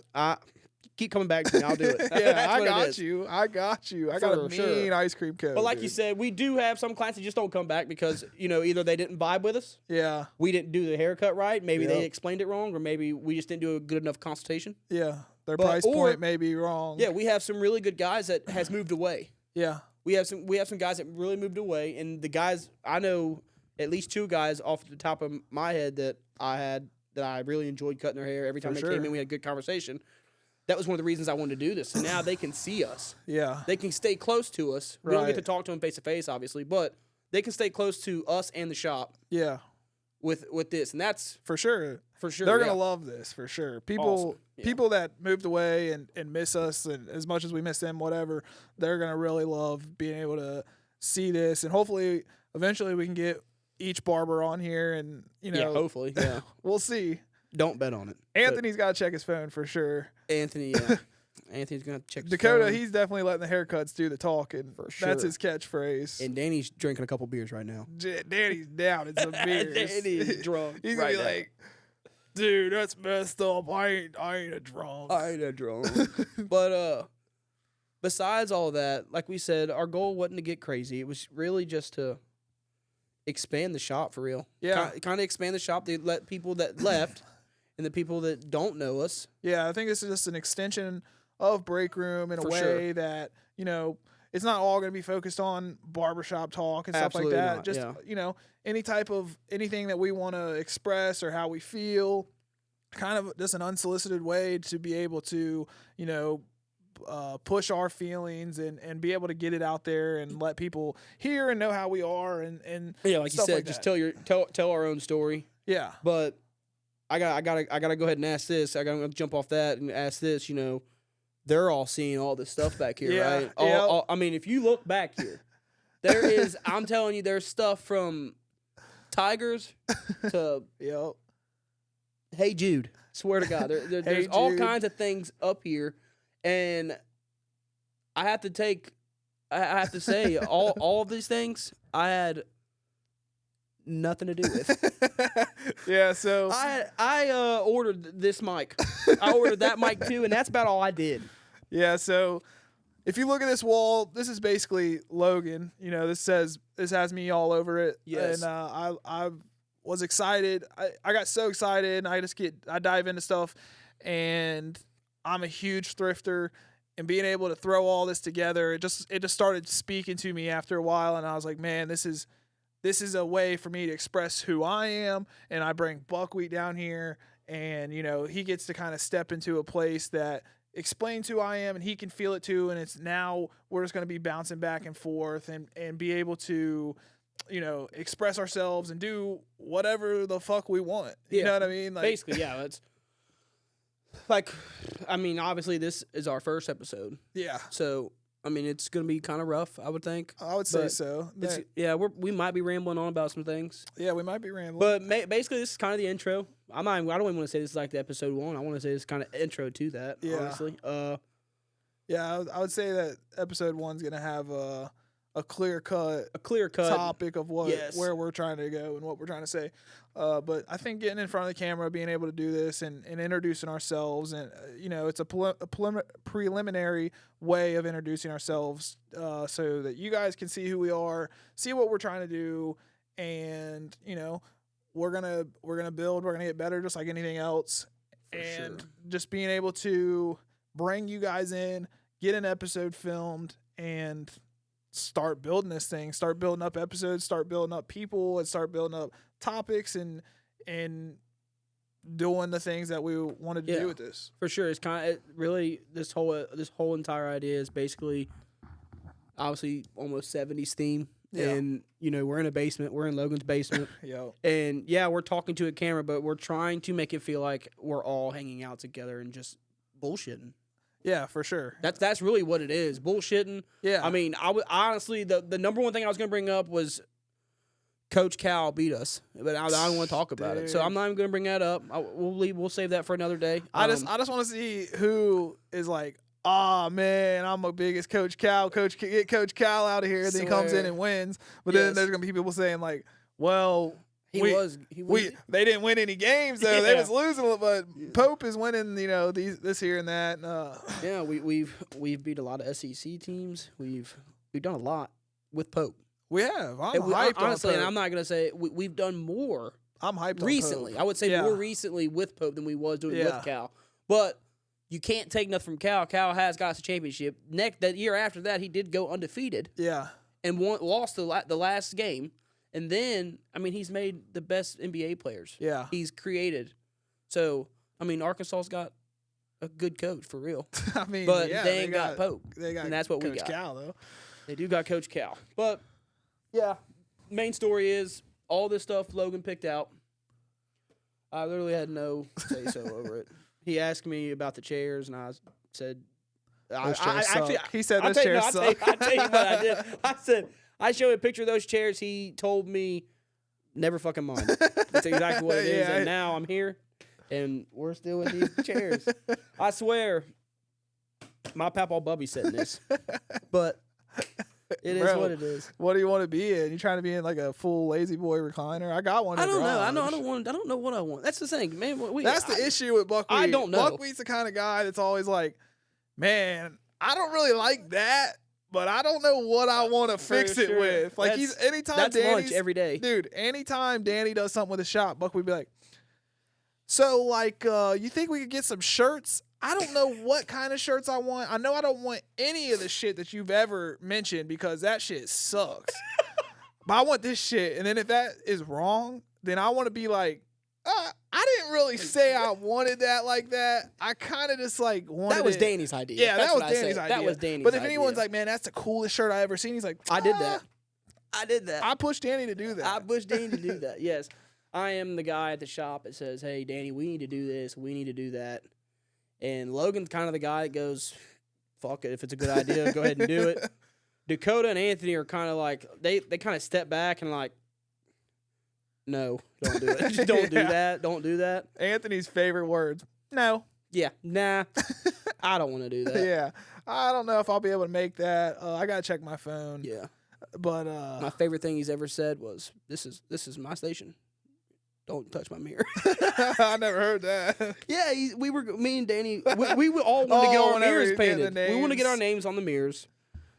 keep coming back to me. I'll do it. Yeah, That's I what it got is. you. I got you. I got a For sure. mean ice cream cone. But like you dude. said, we do have some clients that just don't come back because, either they didn't vibe with us, Yeah. we didn't do the haircut right, maybe they Yep. explained it wrong, or maybe we just didn't do a good enough consultation. Yeah. Their But- price or- point may be wrong. Yeah, we have some really good guys that has moved away. Yeah. We have some guys that really moved away, and the guys I know at least 2 guys off the top of my head that I really enjoyed cutting their hair. Every time they sure. came in, we had a good conversation. That was one of the reasons I wanted to do this. So now they can see us. Yeah. They can stay close to us. We don't get Right. to talk to them face to face, obviously, but they can stay close to us and the shop Yeah. with this, and that's For sure. for sure. They're yeah. gonna love this for sure. People Awesome. Yeah. people that moved away and miss us, and as much as we miss them, whatever, they're gonna really love being able to see this, and hopefully eventually we can get each barber on here, and Yeah, hopefully. Yeah. we'll see. Don't bet on it. Anthony's got to check his phone for sure. But Anthony, yeah. Anthony's gonna have to check his Dakota, phone. he's definitely letting the haircuts do the talking. For That's sure. his catchphase. And Danny's drinking a couple beers right now. Danny's down in some beers. Danny's drunk. He's right gonna be now. like, dude, that's messed up. I ain't a drunk. I ain't a drunk. But besides all that, like we said, our goal wasn't to get crazy. It was really just to expand the shop for real. Yeah. Kind of expand the shop to let people that left and the people that don't know us. Yeah, I think this is just an extension of Break Room in a For way sure. that, it's not all going to be focused on barbershop talk and Absolutely stuff like that. not, Just, yeah. Anything that we want to express or how we feel, kind of just an unsolicited way to be able to, push our feelings and be able to get it out there and let people hear and know how we are and Yeah, like you stuff said, like just that. tell our own story. Yeah. But I gotta go ahead and ask this. I gotta jump off that and ask this. They're all seeing all this stuff back here, Yeah, right? yeah. I mean, if you look back here, there is. I'm telling you, there's stuff from tigers to Yep. Hey Jude. Swear to God, there's Hey all Jude. kinds of things up here, and I have to say, all of these things I had nothing to do with. Yeah, so I ordered this mic. I ordered that mic too, and that's about all I did. Yeah, so if you look at this wall, this is basically Logan. This has me all over it. Yes. And I was excited. I got so excited, and I dive into stuff, and I'm a huge thrifter, and being able to throw all this together, it just started speaking to me after a while, and I was like, man, this is a way for me to express who I am, and I bring Buckwheat down here, and he gets to kind of step into a place that explains who I am, and he can feel it too, and it's now we're just going to be bouncing back and forth and be able to express ourselves and do whatever the fuck we want. You Yeah. know what I mean? Like, Basically, yeah. That's like, I mean, obviously this is our first episode, yeah, so I mean it's gonna be kind of rough, I would think. I would say But so. It's, yeah, we might be rambling on about some things, Yeah, we might be rambling. but basically this is kind of the intro. I don't even want to say this is like the episode 1. I want to say it's kind of intro to that. Yeah. Honestly. Yeah, I would say that episode 1's gonna have a clear cut A clear cut topic of yes. where we're trying to go and what we're trying to say. But I think getting in front of the camera, being able to do this and introducing ourselves, and it's a preliminary way of introducing ourselves, so that you guys can see who we are, see what we're trying to do, and we're gonna build, we're gonna get better, just like anything else, For and sure. just being able to bring you guys in, get an episode filmed, and start building this thing, start building up episodes, start building up people, and start building up topics and doing the things that we wanted to Yeah. do with this. For sure, it's kind of really this whole entire idea is basically obviously almost 70s theme, Yeah. and we're in a basement, we're in Logan's basement, Yo. and yeah, we're talking to a camera, but we're trying to make it feel like we're all hanging out together and just bullshitting. Yeah, for sure. That's really what it is, bullshitting. Yeah. I mean, honestly the number one thing I was gonna bring up was Coach Cal beat us, but I don't want to talk about it, so I'm not even gonna bring that up. We'll save that for another day. I just want to see who is like, oh man, I'm a biggest Coach Cal. Get Coach Cal out of here. And then he comes in Swear. and wins. But then Yes. there's gonna be people saying like, well, He We- was. They didn't win any games though. They was losing, but Pope is winning. You know, this here and that. Yeah, we've beat a lot of SEC teams. We've done a lot with Pope. We have. I'm And hyped honestly, on and Pope. I'm not gonna say we've done more I'm hyped recently. on Pope. I would say Yeah. more recently with Pope than we was doing Yeah. with Cal. But you can't take nothing from Cal. Cal has got us a championship. That year after that, he did go undefeated Yeah. and lost the last game. And then, I mean, he's made the best NBA players. Yeah. He's created. So, I mean, Arkansas's got a good coach for real. I mean, But yeah, they ain't got Pope. They got And that's what we Coach got. Cal though. They do got Coach Cal. But, yeah, main story is all this stuff Logan picked out. I literally had no say-so over it. He asked me about the chairs, and I said, Those chairs actually, suck. He said I'll those tell you- chairs no, I'll suck. I'll tell you what I did. I said, I showed a picture of those chairs. He told me, never fucking mind. That's exactly what it is. Yeah. And now I'm here, and we're still in these chairs. I swear, my papa Bubby said this, but it is Bro, what it is. What do you want to be in? You trying to be in like a full lazy boy recliner? I got one. In I don't the know. I garage. don't know what I want. That's the thing, man. That's the issue with Buckwheat. I don't know. Buckwheat's the kind of guy that's always like, man, I don't really like that, but I don't know what I want to fix it sure. with. Like That's- anytime That's Danny's lunch every day. dude, anytime Danny does something with a shop, Buckwheat be like, so like, you think we could get some shirts? I don't know what kind of shirts I want. I know I don't want any of the shit that you've ever mentioned because that shit sucks. But I want this shit. And then if that is wrong, then I want to be like, I didn't really say I wanted that like that. I kind of just like wanted That was it. Danny's idea. Yeah, That's that was what I Danny's said. idea. That was Danny's But if idea. anyone's like, man, that's the coolest shirt I ever seen, he's like, I did that. I did that. I pushed Danny to do that. I pushed Danny to do that. Yes. I am the guy at the shop that says, hey, Danny, we need to do this. We need to do that. And Logan's kind of the guy that goes, fuck it. If it's a good idea, go ahead and do it. Dakota and Anthony are kind of like, they kind of step back and like, no, don't do it. Just don't do Yeah. that. Don't do that. Anthony's favorite words. No. Yeah. Nah. I don't want to do that. Yeah. I don't know if I'll be able to make that. I got to check my phone. Yeah. But My favorite thing he's ever said was, this is my station. Don't touch my mirror. I never heard that. Yeah, me and Danny, we would all want to get our whenever mirrors you get the painted. We want to get our names. names on the mirrors,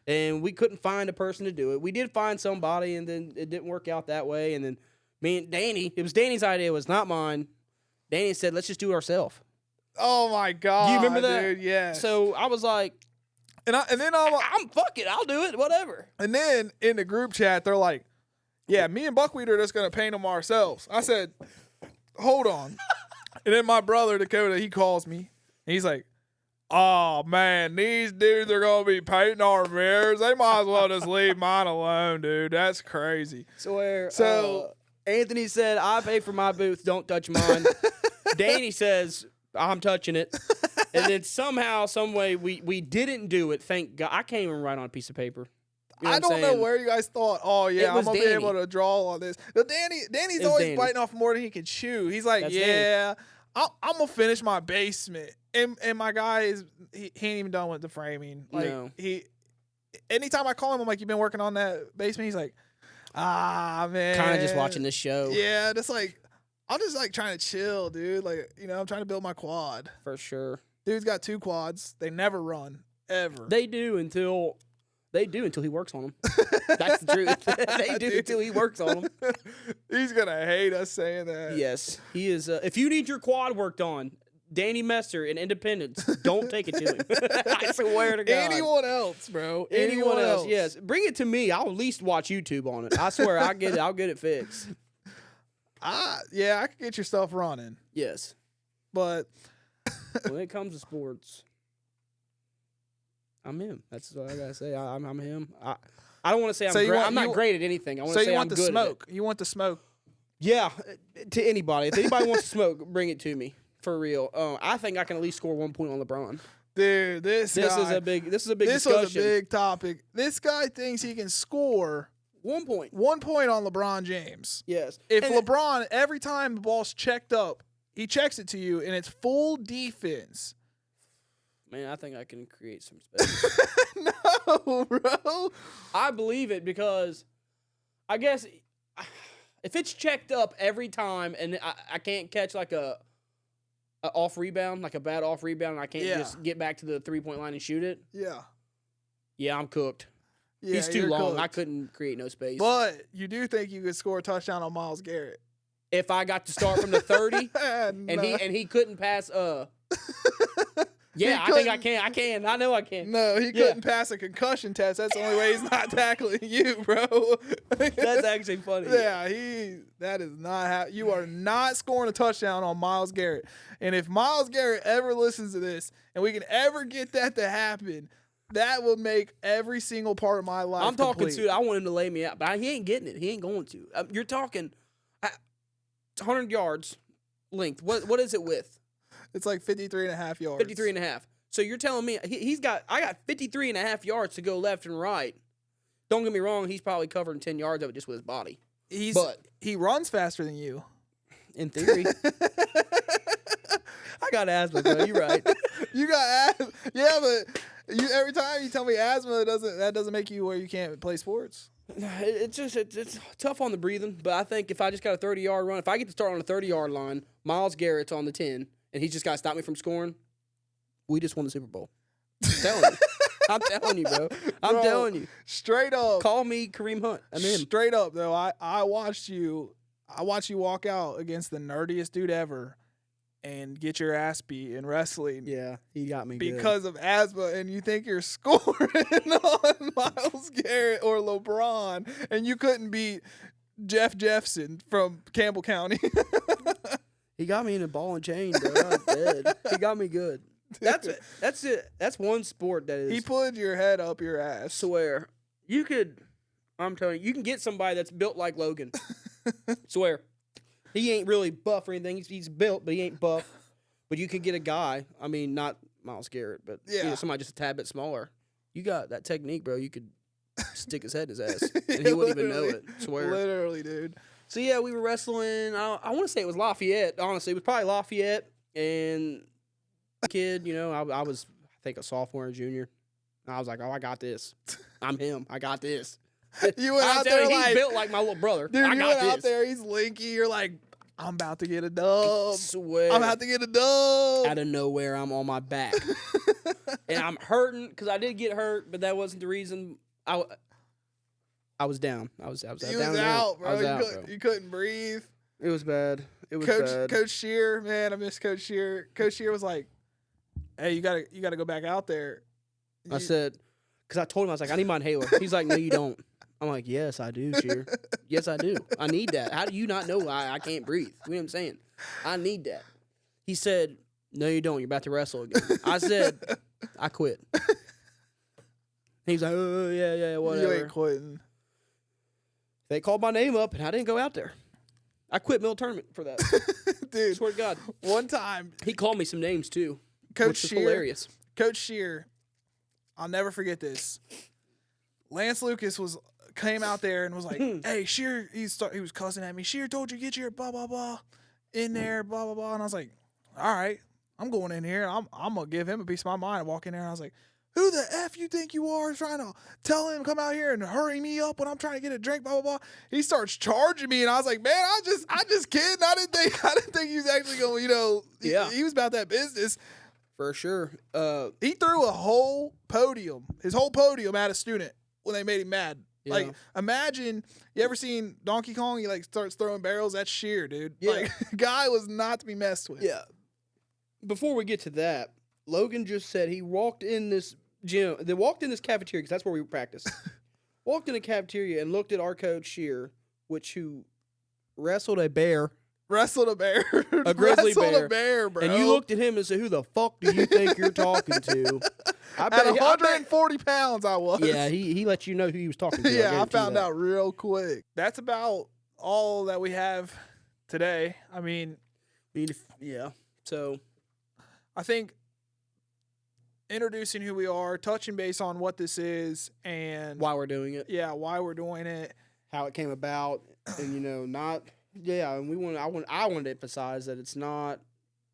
and we couldn't find a person to do it. We did find somebody, and then it didn't work out that way. And then me and Danny, it was Danny's idea, it was not mine. Danny said, let's just do it ourselves. Oh my god. Do you remember that? Dude, yeah. So I was like, and then I'm fuck it, I'll do it, whatever. and then in the group chat they're like, yeah, me and Buckwheat are just gonna paint them ourselves. I said, hold on. And then my brother Dakota, he calls me and he's like, oh man, these dudes are gonna be painting our mirrors. They might as well just leave mine alone, dude. That's crazy. So Anthony said, I pay for my booth, don't touch mine. Danny says, I'm touching it. And then somehow, some way, we didn't do it. Thank God. I can't even write on a piece of paper. You know I what I'm don't know saying? where you guys thought, oh yeah, It I'm was gonna Danny. be able to draw on this. No, Danny's was always Danny. biting off more than he can chew. He's like, That's yeah, I'm gonna finish my basement. And my guy he ain't even done with the framing. Like No. anytime I call him, I'm like, you been working on that basement? He's like, man. Kind of just watching this show. Yeah, just like I'm just like trying to chill, dude. Like, I'm trying to build my quad. For sure. Dude's got 2 quads. They never run. Ever. They do until he works on them. That's the truth. They do Dude. until he works on them. He's gonna hate us saying that. Yes, he is. If you need your quad worked on, Danny Messer in Independence, don't take it to him. I swear to God. Anyone else, bro? Anyone else? Yes, bring it to me. I'll at least watch YouTube on it. I swear, I'll get it fixed. Yeah, I could get your stuff running, Yes. but When it comes to sports, I'm him. That's what I gotta say. I'm him. I don't want to say I'm So you great. want- I'm not you- great at anything. I want so to say you I'm want the good at it. smoke? You want the smoke? Yeah, to anybody. If anybody wants to smoke, bring it to me for real. I think I can at least score 1 point on LeBron. Dude, this This guy, is a big this discussion. was a big topic. This guy thinks he can score 1 point. 1 point on LeBron James. Yes. If And LeBron, every time the ball's checked up, he checks it to you, and it's full defense. man, I think I can create some space. No, bro. I believe it because I guess if it's checked up every time and I can't catch like a off rebound, like a bad off rebound, and I can't just get back to the 3-point line and shoot it. Yeah, I'm cooked. Yeah, he's too long. Cooked. I couldn't create no space. But you do think you could score a touchdown on Myles Garrett if I got to start from the 30, and he couldn't pass. Yeah, I think I can. I can. I know I can. No, he couldn't pass a concussion test. That's the only way he's not tackling you, bro. That's actually funny. Yeah, that is not how you are not scoring a touchdown on Myles Garrett. And if Myles Garrett ever listens to this and we can ever get that to happen, that will make every single part of my life I'm talking complete. to I want him to lay me out, but he ain't getting it. He ain't going to. You're talking 100 yards length. What is it with? It's like 53.5 yards. 53.5. So you're telling me I got 53.5 yards to go left and right. Don't get me wrong, he's probably covering 10 yards of it just with his body. He runs faster than you. In theory. I got asthma, bro. You're right. You got asthma. Yeah, but every time you tell me asthma, that doesn't make you where you can't play sports. It's tough on the breathing, but I think if I just got a 30-yard run, if I get to start on the 30-yard line, Myles Garrett's on the 10, and he's just got to stop me from scoring, we just won the Super Bowl. I'm telling you. I'm telling you, bro. I'm telling you. Straight up. Call me Kareem Hunt. I'm in. Straight up, though. I watched you walk out against the nerdiest dude ever and get your ass beat in wrestling. Yeah, he got me because of asthma, and you think you're scoring on Myles Garrett or LeBron, and you couldn't beat Jeff Jefferson from Campbell County. He got me in a ball and chain, bro. I'm dead. He got me good. That's it. That's one sport that is. He pulled your head up your ass. Swear. I'm telling you, you can get somebody that's built like Logan. Swear. He ain't really buff or anything. He's built, but he ain't buff. But you could get a guy, I mean, not Myles Garrett, but somebody just a tad bit smaller. You got that technique, bro. You could stick his head in his ass, and he wouldn't even know it. Swear. Literally, dude. So, yeah, we were wrestling. I want to say it was Lafayette, honestly. It was probably Lafayette, and kid, I was, I think, a sophomore or junior. And I was like, oh, I got this. I'm him. I got this. You went out there he's built like my little brother. Dude, I you got went this. out there, he's linky. You're like, I'm about to get a dub. Swear. I'm about to get a dub. Out of nowhere, I'm on my back. And I'm hurting because I did get hurt, but that wasn't the reason. I was down. I was down. You was out, bro. You couldn't breathe. It was bad. It was bad. Coach Shear, man, I miss Coach Shear. Coach Shear was like, hey, you gotta go back out there. I said, because I told him, I was like, I need my inhaler. He's like, no, you don't. I'm like, yes, I do, Shear. Yes, I do. I need that. How do you not know I can't breathe? You know what I'm saying? I need that. He said, no, you don't. You're about to wrestle again. I said, I quit. He's like, oh, yeah, whatever. You ain't quitting. They called my name up, and I didn't go out there. I quit middle tournament for that. Dude. Swear to God. One time. He called me some names, too. Coach Shear. Hilarious. Coach Shear. I'll never forget this. Lance Lucas came out there and was like, hey, Shear, he was cussing at me. Shear told you to get your blah, blah, blah in there, blah, blah, blah. And I was like, all right, I'm going in here. I'm going to give him a piece of my mind. I walk in there and I was like, who the F you think you are trying to tell him to come out here and hurry me up when I'm trying to get a drink, blah, blah, blah. He starts charging me and I was like, man, I just kidding. I didn't think he was actually going, he was about that business. For sure. He threw his whole podium at a student when they made him mad. Yeah. Like, imagine, you ever seen Donkey Kong? He, starts throwing barrels. That's Sheer, dude. Yeah. Guy was not to be messed with. Yeah. Before we get to that, Logan just said he walked in this gym. They walked in this cafeteria, because that's where we practice. Walked in the cafeteria and looked at our coach, Sheer, who wrestled a bear. Wrestled a bear. A grizzly bear, bro. And you looked at him and said, who the fuck do you think you're talking to? At 140 pounds, I was. Yeah, he let you know who he was talking to. Yeah, I found out real quick. That's about all that we have today. I mean, yeah. So, I think introducing who we are, touching base on what this is, and why we're doing it. Yeah, why we're doing it. How it came about, and not... Yeah, and I want to emphasize that it's not.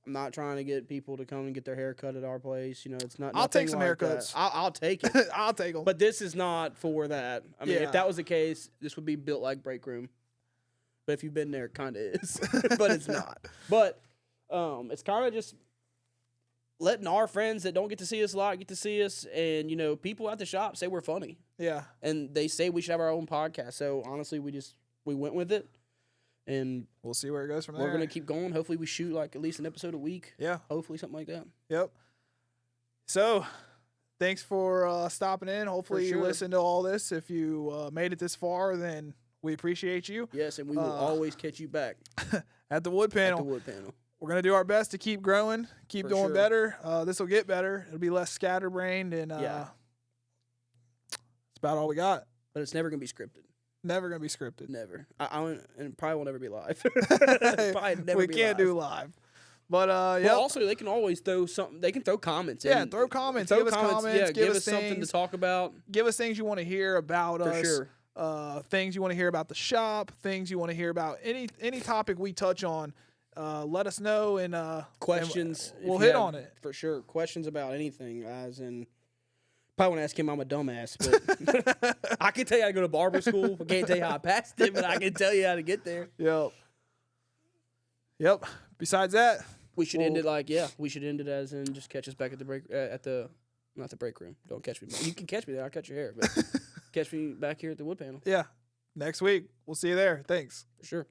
I'm not trying to get people to come and get their hair cut at our place. It's not. I'll take some like haircuts. I'll take it. I'll take them. But this is not for that. I mean, if that was the case, this would be built like break room. But if you've been there, it kind of is. But it's not. But it's kind of just letting our friends that don't get to see us a lot get to see us. And, you know, people at the shop say we're funny. Yeah. And they say we should have our own podcast. So, honestly, we went with it. And we'll see where it goes from there. We're going to keep going. Hopefully, we shoot like at least an episode a week. Yeah. Hopefully, something like that. Yep. So, thanks for stopping in. Hopefully, you listened to all this. If you made it this far, then we appreciate you. Yes, and we will always catch you back. At the wood panel. At the wood panel. We're going to do our best to keep growing, keep doing better. This will get better. It'll be less scatterbrained, and that's about all we got. But it's never going to be scripted. Never going to be scripted. Never. And probably will never be live. We can't do live. But, well, also, they can always throw something. They can throw comments. Yeah, throw comments. Give us comments. Yeah, give us things, something to talk about. Give us things you want to hear about us. For sure. Things you want to hear about the shop. Things you want to hear about any topic we touch on. Let us know and questions. And we'll hit on it for sure. Questions about anything, as in. Probably want to ask him I'm a dumbass, but I can tell you how to go to barber school. I can't tell you how I passed it, but I can tell you how to get there. Yep. Besides that, we should end it we should end it as in just catch us back at the break not the break room. Don't catch me. You can catch me there. I'll cut your hair, but catch me back here at the wood panel. Yeah. Next week. We'll see you there. Thanks. For sure.